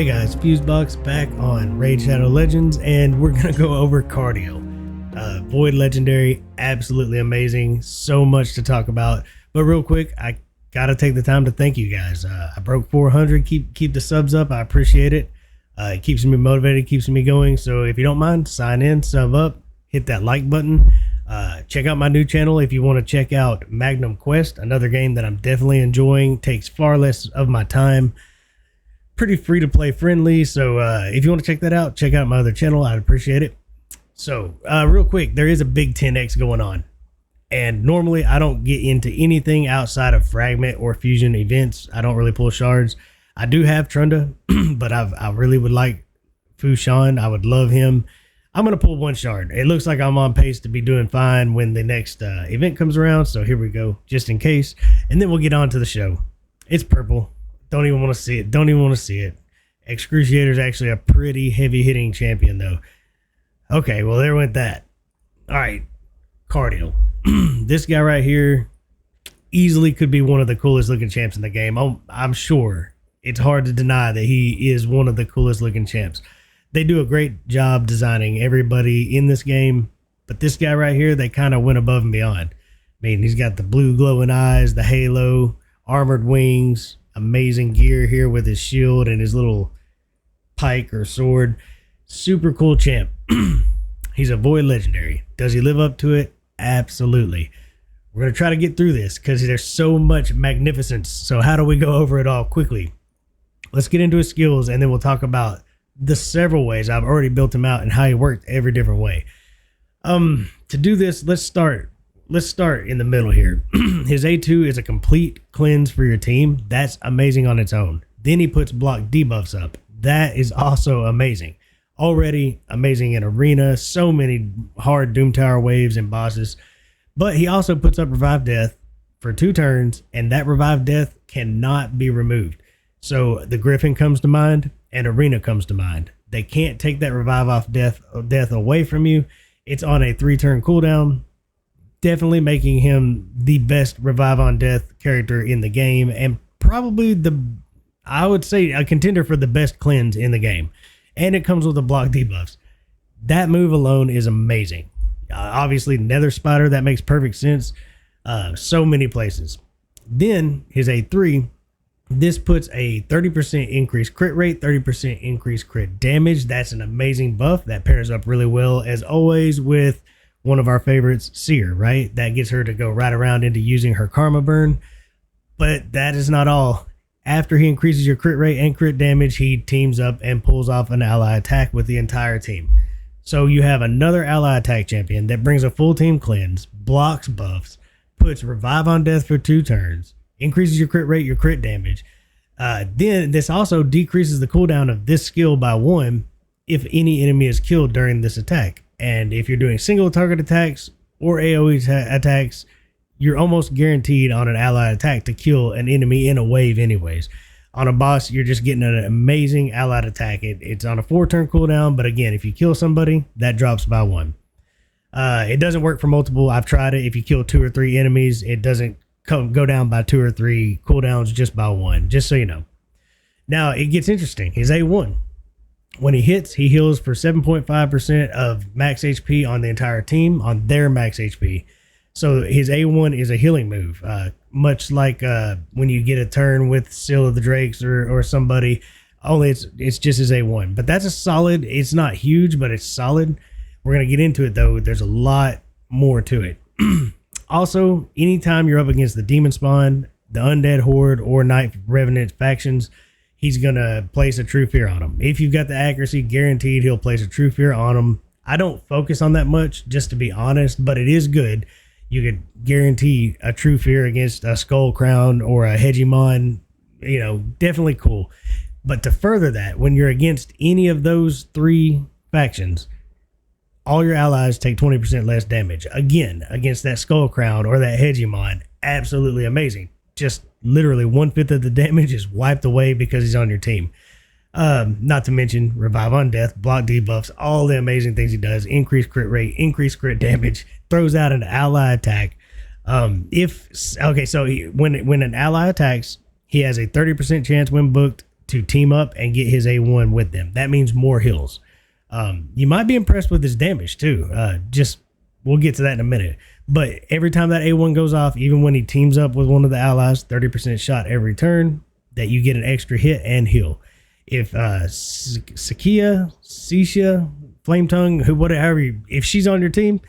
Hey guys, Fusebox back on Raid Shadow Legends, and we're gonna go over Cardiel. Void Legendary, absolutely amazing, so much to talk about. But real quick, I gotta take the time to thank you guys. I broke 400. Keep the subs up. I appreciate it. It keeps me motivated, keeps me going. So if you don't mind, sign in, sub up, hit that like button. Check out my new channel if you want to check out Magnum Quest, another game that I'm definitely enjoying. Takes far less of my time. Pretty free to play friendly. So if you want to check that out, check out my other channel. I'd appreciate it. So real quick, there is a big 10x going on. And normally I don't get into anything outside of fragment or fusion events. I don't really pull shards. I do have Trunda, but I really would like Fushan. I would love him. I'm going to pull one shard. It looks like I'm on pace to be doing fine when the next event comes around. So here we go, just in case. And then we'll get on to the show. It's purple. Don't even want to see it. Don't even want to see it. Excruciator is actually a pretty heavy hitting champion though. Okay, well there went that. All right, Cardiel. This guy right here easily could be one of the coolest looking champs in the game. I'm sure it's hard to deny that he is one of the coolest looking champs. They do a great job designing everybody in this game, but this guy right here, they kind of went above and beyond. I mean, he's got the blue glowing eyes, the halo, armored wings, amazing gear here with his shield and his little pike or sword. Super cool champ. He's a void legendary. Does he live up to it? Absolutely. We're going to try to get through this because there's so much magnificence. So how do we go over it all quickly? Let's get into his skills and then we'll talk about the several ways I've already built him out and how he worked every different way. To do this, let's start in the middle here. His A2 is a complete cleanse for your team. That's amazing on its own. Then he puts block debuffs up. That is also amazing. Already amazing in arena. So many hard Doom Tower waves and bosses. But he also puts up revive death for 2 turns, and that revive death cannot be removed. So the Griffin comes to mind and arena comes to mind. They can't take that revive off death away from you. It's on a 3-turn cooldown. Definitely making him the best revive on death character in the game, and probably I would say a contender for the best cleanse in the game. And it comes with the block debuffs. That move alone is amazing. Obviously Nether Spider, that makes perfect sense. So many places. Then his A3, this puts a 30% increased crit rate, 30% increased crit damage. That's an amazing buff that pairs up really well, as always, with one of our favorites, Seer, right? That gets her to go right around into using her karma burn. But that is not all. After he increases your crit rate and crit damage, he teams up and pulls off an ally attack with the entire team. So you have another ally attack champion that brings a full team cleanse, blocks buffs, puts revive on death for 2 turns, increases your crit rate, your crit damage. Then this also decreases the cooldown of this skill by 1 if any enemy is killed during this attack. And if you're doing single target attacks or AoE attacks, you're almost guaranteed on an ally attack to kill an enemy in a wave anyways. On a boss, you're just getting an amazing allied attack. It's on a 4-turn cooldown, but again, if you kill somebody, that drops by 1. It doesn't work for multiple. I've tried it. If you kill 2 or 3 enemies, it doesn't go down by 2 or 3 cooldowns, just by 1, just so you know. Now, it gets interesting. His A1. When he hits, he heals for 7.5% of max HP on the entire team, on their max HP. So his A1 is a healing move, much like when you get a turn with Seal of the Drakes or somebody, only it's just his A1. But that's a solid, it's not huge, but it's solid. We're going to get into it though. There's a lot more to it. Also, anytime you're up against the Demon Spawn, the Undead Horde, or Night Revenant factions, he's going to place a True Fear on them. If you've got the accuracy, guaranteed he'll place a True Fear on them. I don't focus on that much, just to be honest, but it is good. You could guarantee a True Fear against a Skull Crown or a Hegemon, you know, definitely cool. But to further that, when you're against any of those 3 factions, all your allies take 20% less damage. Again, against that Skull Crown or that Hegemon, absolutely amazing. Just literally 1/5 of the damage is wiped away because he's on your team. Not to mention Revive on Death, block debuffs, all the amazing things he does, increased crit rate, increased crit damage, throws out an ally attack. When an ally attacks, he has a 30% chance when booked to team up and get his A1 with them. That means more heals. You might be impressed with his damage too. We'll get to that in a minute. But every time that A1 goes off, even when he teams up with one of the allies, 30% shot every turn, that you get an extra hit and heal. If Sakia, Flame Tongue, if she's on your team,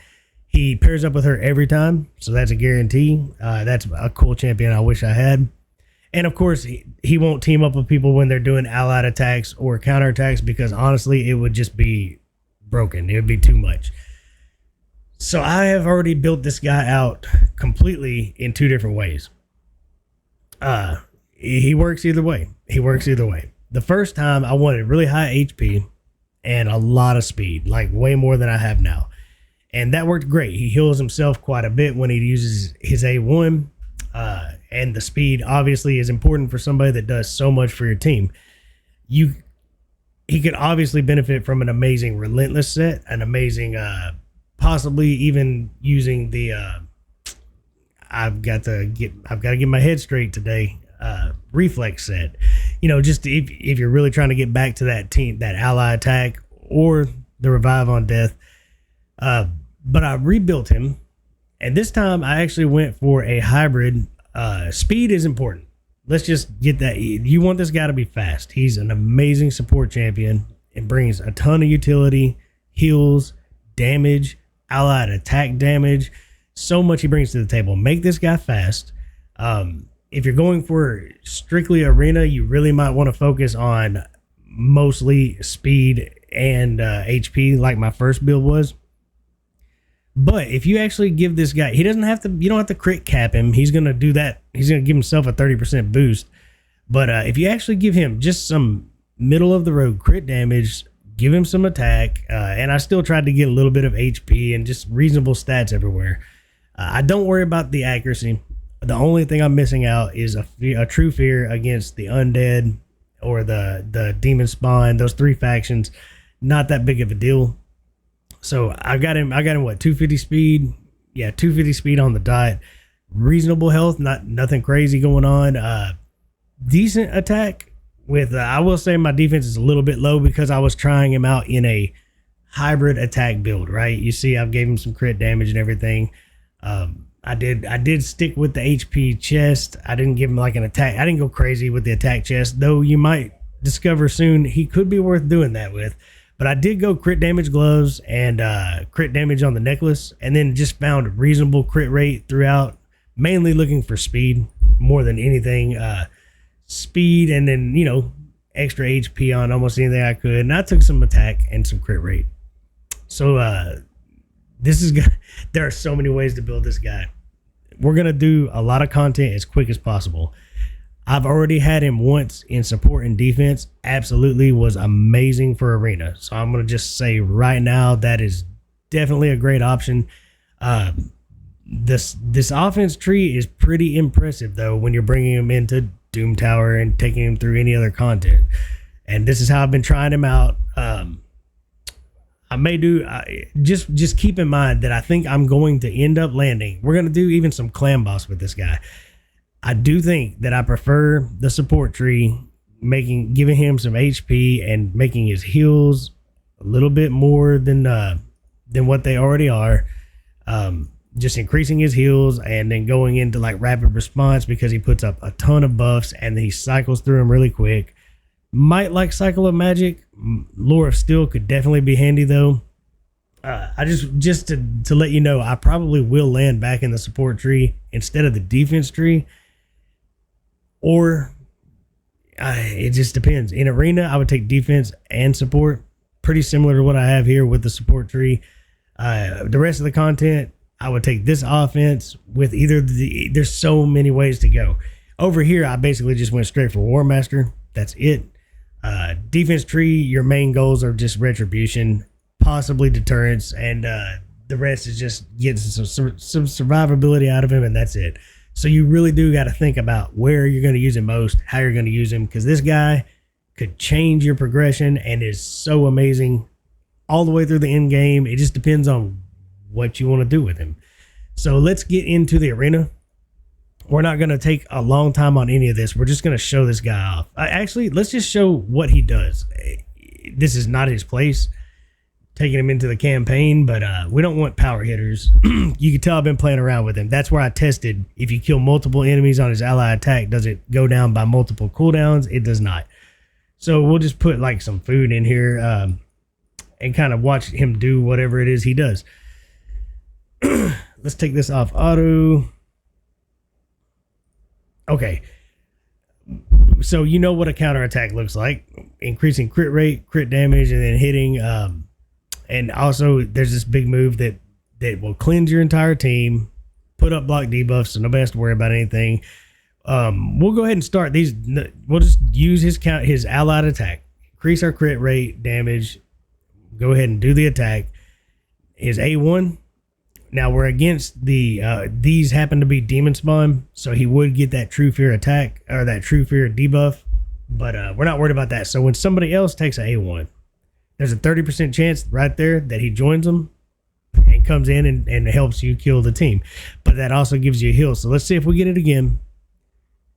he pairs up with her every time. So that's a guarantee. That's a cool champion I wish I had. And of course, he won't team up with people when they're doing allied attacks or counterattacks, because honestly, it would just be broken. It would be too much. So I have already built this guy out completely in 2 different ways. He works either way. The first time I wanted really high HP and a lot of speed, like way more than I have now. And that worked great. He heals himself quite a bit when he uses his A1. And the speed obviously is important for somebody that does so much for your team. He could obviously benefit from an amazing relentless set, an amazing, possibly even using the, I've got to get my head straight today. Reflex set, just if you're really trying to get back to that team, that ally attack or the revive on death. But I rebuilt him, and this time I actually went for a hybrid. Speed is important. Let's just get that. You want this guy to be fast. He's an amazing support champion and brings a ton of utility, heals, damage, allied attack damage. So much he brings to the table. Make this guy fast. If you're going for strictly arena, you really might want to focus on mostly speed and HP, like my first build was. But if you actually give this guy, you don't have to crit cap him. He's going to do that. He's going to give himself a 30% boost. But if you actually give him just some middle of the road crit damage, give him some attack, and I still tried to get a little bit of HP and just reasonable stats everywhere. I don't worry about the accuracy. The only thing I'm missing out is a true fear against the undead or the demon spawn. Those 3 factions, not that big of a deal. So I got him what, 250 speed? Yeah, 250 speed on the dot. Reasonable health, nothing crazy going on. Decent attack with I will say my defense is a little bit low because I was trying him out in a hybrid attack build, right? You see, I've gave him some crit damage and everything. I did stick with the HP chest. I didn't give him like an attack. I didn't go crazy with the attack chest, though you might discover soon he could be worth doing that with. But I did go crit damage gloves and crit damage on the necklace, and then just found reasonable crit rate throughout, mainly looking for speed more than anything. Speed and then, extra HP on almost anything I could. And I took some attack and some crit rate. So there are so many ways to build this guy. We're going to do a lot of content as quick as possible. I've already had him once in support and defense. Absolutely was amazing for arena. So I'm going to just say right now that is definitely a great option. This offense tree is pretty impressive though when you're bringing him into Doom Tower and taking him through any other content. And this is how I've been trying him out. I may do just keep in mind that I think I'm going to end up landing. We're going to do even some clan boss with this guy. I do think that I prefer the support tree, giving him some HP and making his heals a little bit more than what they already are. Just increasing his heals and then going into like rapid response because he puts up a ton of buffs and he cycles through them really quick. Might like Cycle of Magic. Lore of Steel could definitely be handy though. I just to let you know, I probably will land back in the support tree instead of the defense tree. Or it just depends. In arena, I would take defense and support. Pretty similar to what I have here with the support tree. The rest of the content, I would take this offense with either there's so many ways to go. Over here, I basically just went straight for War Master. That's it. Defense tree, your main goals are just retribution, possibly deterrence, and the rest is just getting some survivability out of him, and that's it. So you really do got to think about where you're going to use him most, how you're going to use him, because this guy could change your progression and is so amazing all the way through the end game. It just depends on what you want to do with him. So let's get into the arena. We're not going to take a long time on any of this. We're just going to show this guy off. Actually, let's just show what he does. This is not his place, taking him into the campaign, but we don't want power hitters. You can tell I've been playing around with him. That's where I tested if you kill multiple enemies on his ally attack, does it go down by multiple cooldowns? It does not. So we'll just put like some food in here and kind of watch him do whatever it is he does. Let's take this off auto. Okay. So you know what a counterattack looks like. Increasing crit rate, crit damage, and then hitting. And also there's this big move that will cleanse your entire team, put up block debuffs, so nobody has to worry about anything. We'll go ahead and start these. We'll just use his allied attack. Increase our crit rate, damage. Go ahead and do the attack. His A1. Now we're against the these happen to be demon spawn, so he would get that true fear attack or that true fear debuff, but we're not worried about that. So when somebody else takes an A1, there's a 30% chance right there that he joins them and comes in and helps you kill the team. But that also gives you a heal. So let's see if we get it again.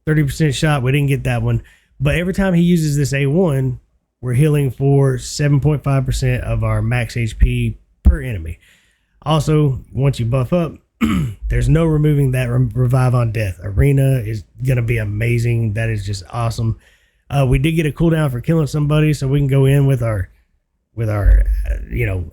30% shot. We didn't get that one. But every time he uses this A1, we're healing for 7.5% of our max HP per enemy. Also, once you buff up, there's no removing that revive on death. Arena is going to be amazing. That is just awesome. We did get a cooldown for killing somebody, so we can go in with our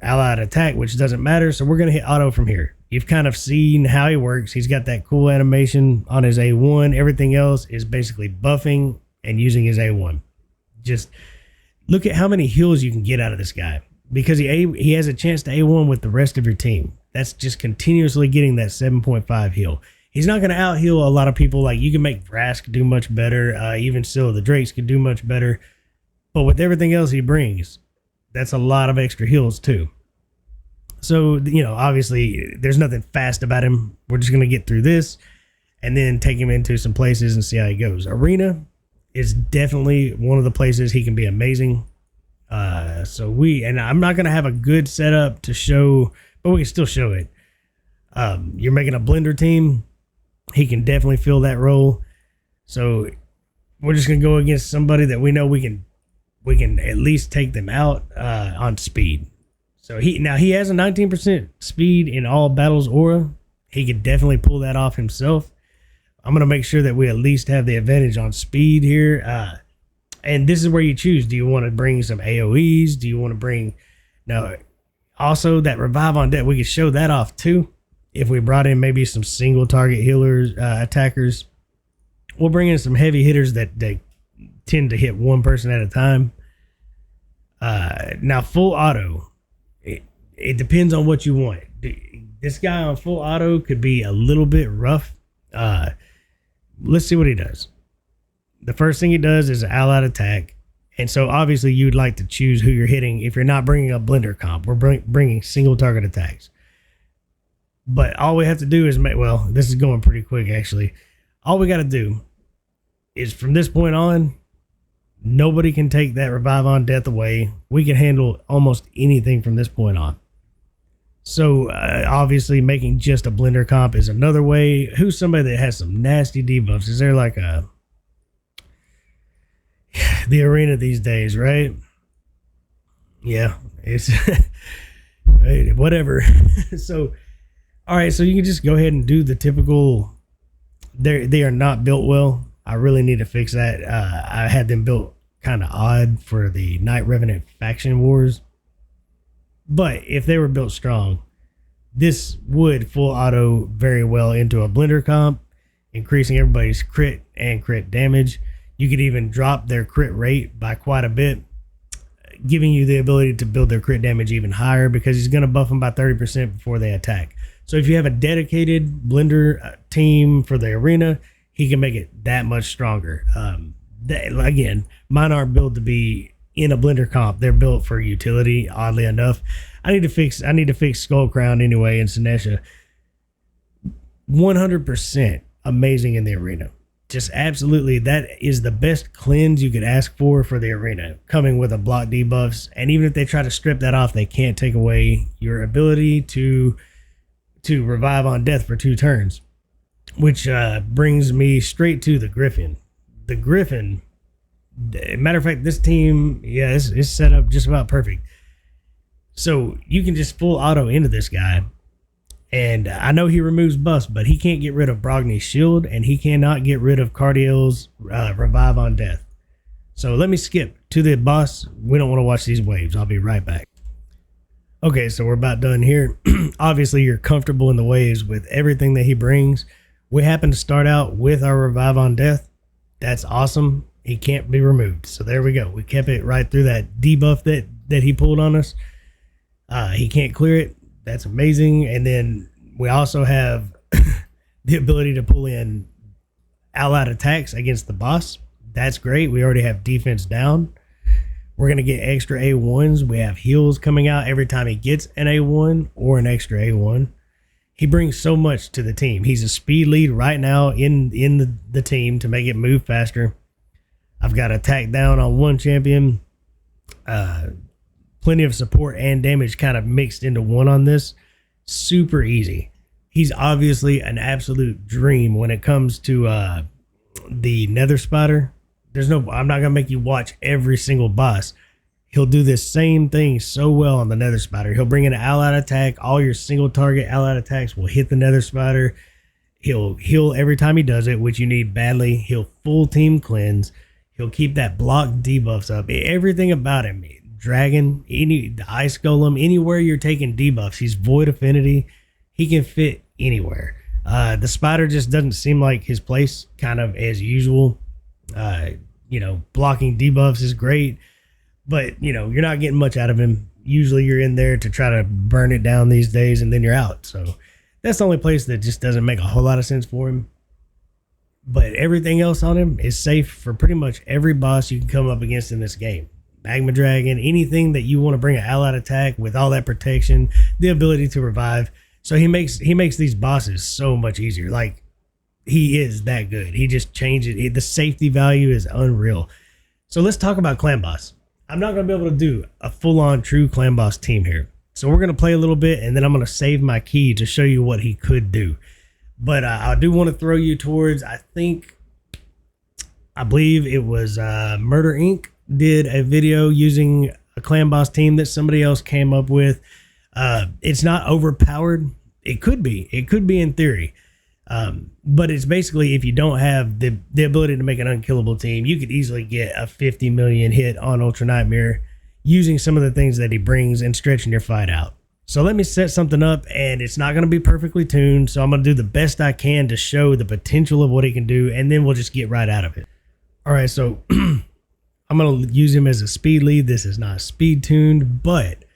allied attack, which doesn't matter. So we're going to hit auto from here. You've kind of seen how he works. He's got that cool animation on his A1. Everything else is basically buffing and using his A1. Just look at how many heals you can get out of this guy, because he has a chance to A1 with the rest of your team. That's just continuously getting that 7.5 heal. He's not going to out heal a lot of people. Like, you can make Vrask do much better. Even still, the Drakes could do much better. But with everything else he brings, that's a lot of extra heals too. So, obviously there's nothing fast about him. We're just going to get through this and then take him into some places and see how he goes. Arena is definitely one of the places he can be amazing. And I'm not going to have a good setup to show, but we can still show it. You're making a blender team. He can definitely fill that role. So we're just going to go against somebody that we know we can at least take them out on speed. So he has a 19% speed in all battles aura. He could definitely pull that off himself. I'm going to make sure that we at least have the advantage on speed here. And this is where you choose. Do you want to bring some AoEs? Do you want to bring... Now, also that revive on death, we could show that off too. If we brought in maybe some single target healers, attackers. We'll bring in some heavy hitters that tend to hit one person at a time. Now, full auto. It depends on what you want. This guy on full auto could be a little bit rough. Let's see what he does. The first thing he does is an allied attack. And so obviously you'd like to choose who you're hitting. If you're not bringing a blender comp, we're bringing single target attacks. But all we have to do is this is going pretty quick actually. All we got to do is from this point on, nobody can take that revive on death away. We can handle almost anything from this point on. So obviously making just a blender comp is another way. Who's somebody that has some nasty debuffs? Is there like the arena these days, right? Yeah, it's whatever. So, all right, so you can just go ahead and do the typical. They are not built well. I really need to fix that. I had them built kind of odd for the Night Revenant faction wars. But if they were built strong, this would full auto very well into a blender comp, increasing everybody's crit and crit damage. You could even drop their crit rate by quite a bit, giving you the ability to build their crit damage even higher, because he's going to buff them by 30% before they attack. So if you have a dedicated blender team for the arena, he can make it that much stronger. Again, mine aren't built to be in a blender comp. They're built for utility, oddly enough. I need to fix Skull Crown anyway in Sinesha. 100% amazing in the arena. Just absolutely, that is the best cleanse you could ask for the arena, coming with a block debuffs. And even if they try to strip that off, they can't take away your ability to revive on death for 2 turns. which brings me straight to the Griffin. The Griffin, matter of fact, this team, yeah, it's set up just about perfect. So you can just full auto into this guy. And I know he removes buffs, but he can't get rid of Brogni's shield, and he cannot get rid of Cardiel's revive on death. So let me skip to the boss. We don't want to watch these waves. I'll be right back. Okay, so we're about done here. Obviously, you're comfortable in the waves with everything that he brings. We happen to start out with our revive on death. That's awesome. He can't be removed. So there we go. We kept it right through that debuff that he pulled on us. He can't clear it. That's amazing. And then we also have the ability to pull in allied attacks against the boss. That's great. We already have defense down. We're going to get extra A1s. We have heals coming out every time he gets an A1 or an extra A1. He brings so much to the team. He's a speed lead right now in the team to make it move faster. I've got attack down on one champion. Plenty of support and damage kind of mixed into one on this. Super easy. He's obviously an absolute dream when it comes to the Nether Spider. I'm not gonna make you watch every single boss. He'll do this same thing so well on the Nether Spider. He'll bring in an allied attack. All your single target allied attacks will hit the Nether Spider. He'll heal every time he does it, which you need badly. He'll full team cleanse. He'll keep that block debuffs up. Everything about him. Dragon, the ice golem, anywhere you're taking debuffs, he's void affinity. He can fit anywhere. The spider just doesn't seem like his place, kind of as usual. Blocking debuffs is great, but you're not getting much out of him. Usually you're in there to try to burn it down these days, and then you're out. So that's the only place that just doesn't make a whole lot of sense for him. But everything else on him is safe for pretty much every boss you can come up against in this game. Magma Dragon, anything that you want to bring an allied attack with all that protection, the ability to revive. So he makes these bosses so much easier. Like, he is that good. He just changed it. The safety value is unreal. So let's talk about clan boss. I'm not going to be able to do a full-on true clan boss team here. So we're going to play a little bit, and then I'm going to save my key to show you what he could do. But I do want to throw you towards, I believe it was Murder Inc. did a video using a clan boss team that somebody else came up with. It's not overpowered. It could be in theory. But it's basically, if you don't have the ability to make an unkillable team, you could easily get a 50 million hit on Ultra Nightmare using some of the things that he brings and stretching your fight out. So let me set something up, and it's not going to be perfectly tuned. So I'm going to do the best I can to show the potential of what he can do, and then we'll just get right out of it. All right, so I'm going to use him as a speed lead. This is not speed tuned, but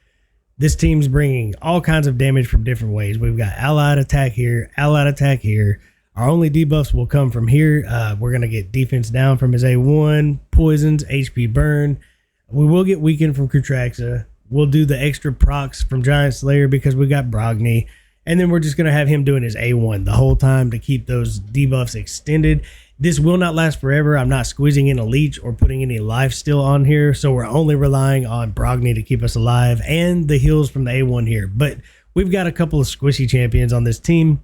this team's bringing all kinds of damage from different ways. We've got allied attack here, allied attack here. Our only debuffs will come from here. We're going to get defense down from his A1, poisons, HP burn. We will get weakened from Kutraxa. We'll do the extra procs from Giant Slayer because we got Brogni. And then we're just going to have him doing his A1 the whole time to keep those debuffs extended. This will not last forever. I'm not squeezing in a leech or putting any life steal on here. So we're only relying on Brogni to keep us alive and the heals from the A1 here. But we've got a couple of squishy champions on this team.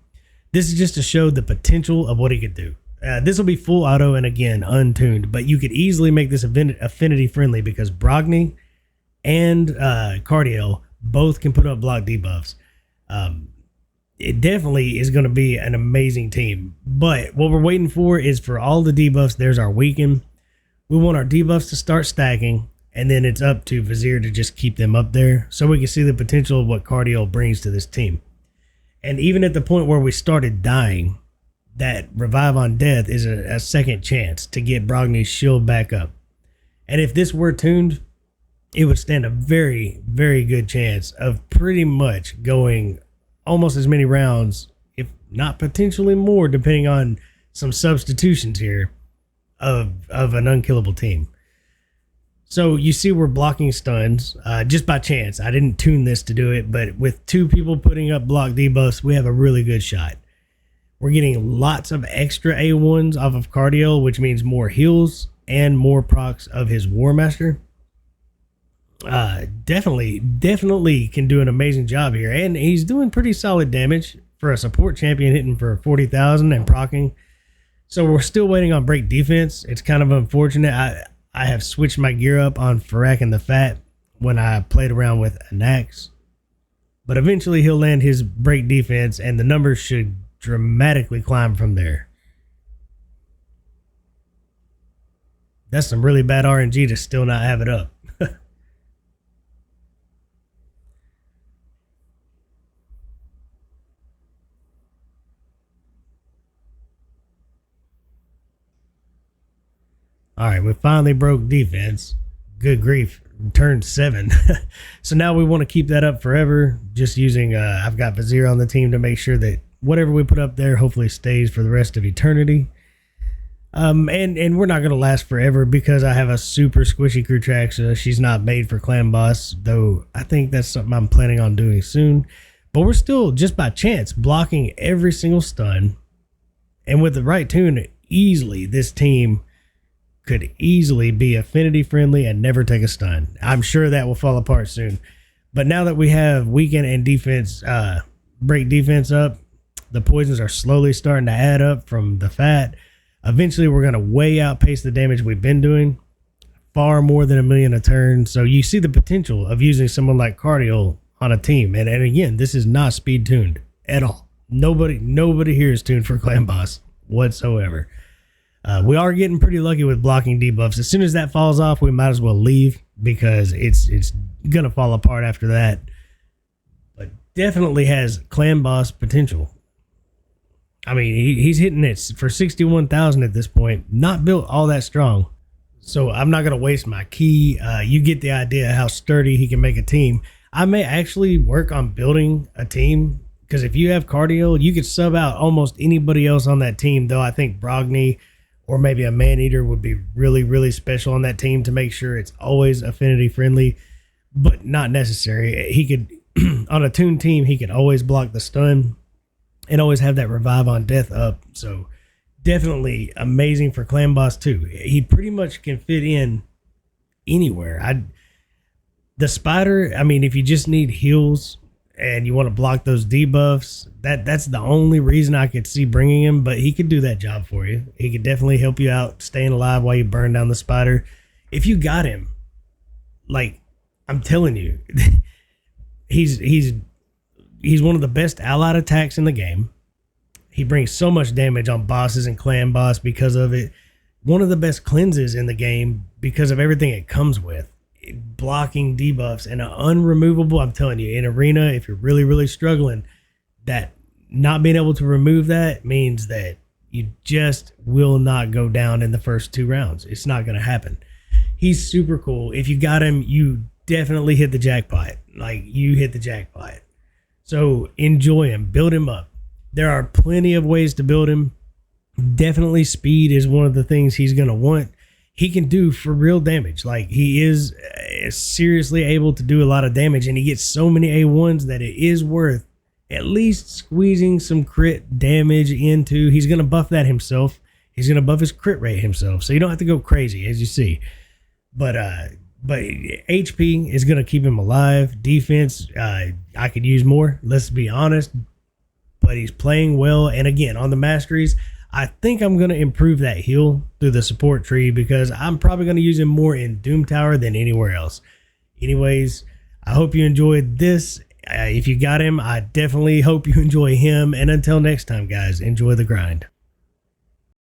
This is just to show the potential of what he could do. This will be full auto and again, untuned. But you could easily make this affinity friendly because Brogni and Cardiel both can put up block debuffs. It definitely is going to be an amazing team. But what we're waiting for is for all the debuffs. There's our weaken. We want our debuffs to start stacking, and then it's up to Vizier to just keep them up there so we can see the potential of what Cardiel brings to this team. And even at the point where we started dying, that revive on death is a second chance to get Brogni's shield back up. And if this were tuned, it would stand a very, very good chance of pretty much going almost as many rounds, if not potentially more, depending on some substitutions here of an unkillable team. So you see we're blocking stuns just by chance. I didn't tune this to do it, but with two people putting up block debuffs, we have a really good shot. We're getting lots of extra A1s off of Cardiel, which means more heals and more procs of his War Master. Definitely can do an amazing job here, and he's doing pretty solid damage for a support champion hitting for 40,000 and procking. So we're still waiting on break defense. It's kind of unfortunate. I have switched my gear up on Farak and the Fat when I played around with Anax. But eventually he'll land his break defense and the numbers should dramatically climb from there. That's some really bad RNG to still not have it up. All right, we finally broke defense. Good grief, turned 7. So now we want to keep that up forever. Just using, I've got Vizier on the team to make sure that whatever we put up there hopefully stays for the rest of eternity. And we're not going to last forever because I have a super squishy crew track, so she's not made for clan boss, though I think that's something I'm planning on doing soon. But we're still, just by chance, blocking every single stun. And with the right tune, easily, this team could easily be affinity friendly and never take a stun. I'm sure that will fall apart soon. But now that we have weekend and defense, break defense up, the poisons are slowly starting to add up from the Fat. Eventually, we're going to way outpace the damage we've been doing. Far more than 1 million a turn. So you see the potential of using someone like Cardiel on a team. And again, this is not speed tuned at all. Nobody here is tuned for clan boss whatsoever. We are getting pretty lucky with blocking debuffs. As soon as that falls off, we might as well leave because it's going to fall apart after that. But definitely has clan boss potential. I mean, he's hitting it for 61,000 at this point. Not built all that strong. So I'm not going to waste my key. You get the idea how sturdy he can make a team. I may actually work on building a team because if you have Cardiel, you could sub out almost anybody else on that team, though I think Brogni or maybe a Man-Eater would be really, really special on that team to make sure it's always affinity friendly, but not necessary. He could, on a tuned team, he could always block the stun and always have that revive on death up. So definitely amazing for clan boss too. He pretty much can fit in anywhere. The spider, I mean, if you just need heals and you want to block those debuffs, that's the only reason I could see bringing him, but he could do that job for you. He could definitely help you out staying alive while you burn down the spider. If you got him, like, I'm telling you, he's one of the best allied attacks in the game. He brings so much damage on bosses and clan boss because of it. One of the best cleanses in the game because of everything it comes with. Blocking debuffs and an unremovable, I'm telling you, in arena, if you're really, really struggling, that not being able to remove that means that you just will not go down in the first 2 rounds. It's not going to happen. He's super cool. If you got him, you definitely hit the jackpot. Like, you hit the jackpot. So enjoy him, build him up. There are plenty of ways to build him. Definitely speed is one of the things he's going to want. He can do for real damage. Like, he is seriously able to do a lot of damage, and he gets so many A1s that it is worth at least squeezing some crit damage into. He's going to buff that himself. He's going to buff his crit rate himself, so you don't have to go crazy, as you see. But HP is going to keep him alive. Defense, I could use more, let's be honest. But he's playing well, and again, on the masteries, I think I'm going to improve that heal through the support tree because I'm probably going to use him more in Doom Tower than anywhere else. Anyways, I hope you enjoyed this. If you got him, I definitely hope you enjoy him. And until next time, guys, enjoy the grind.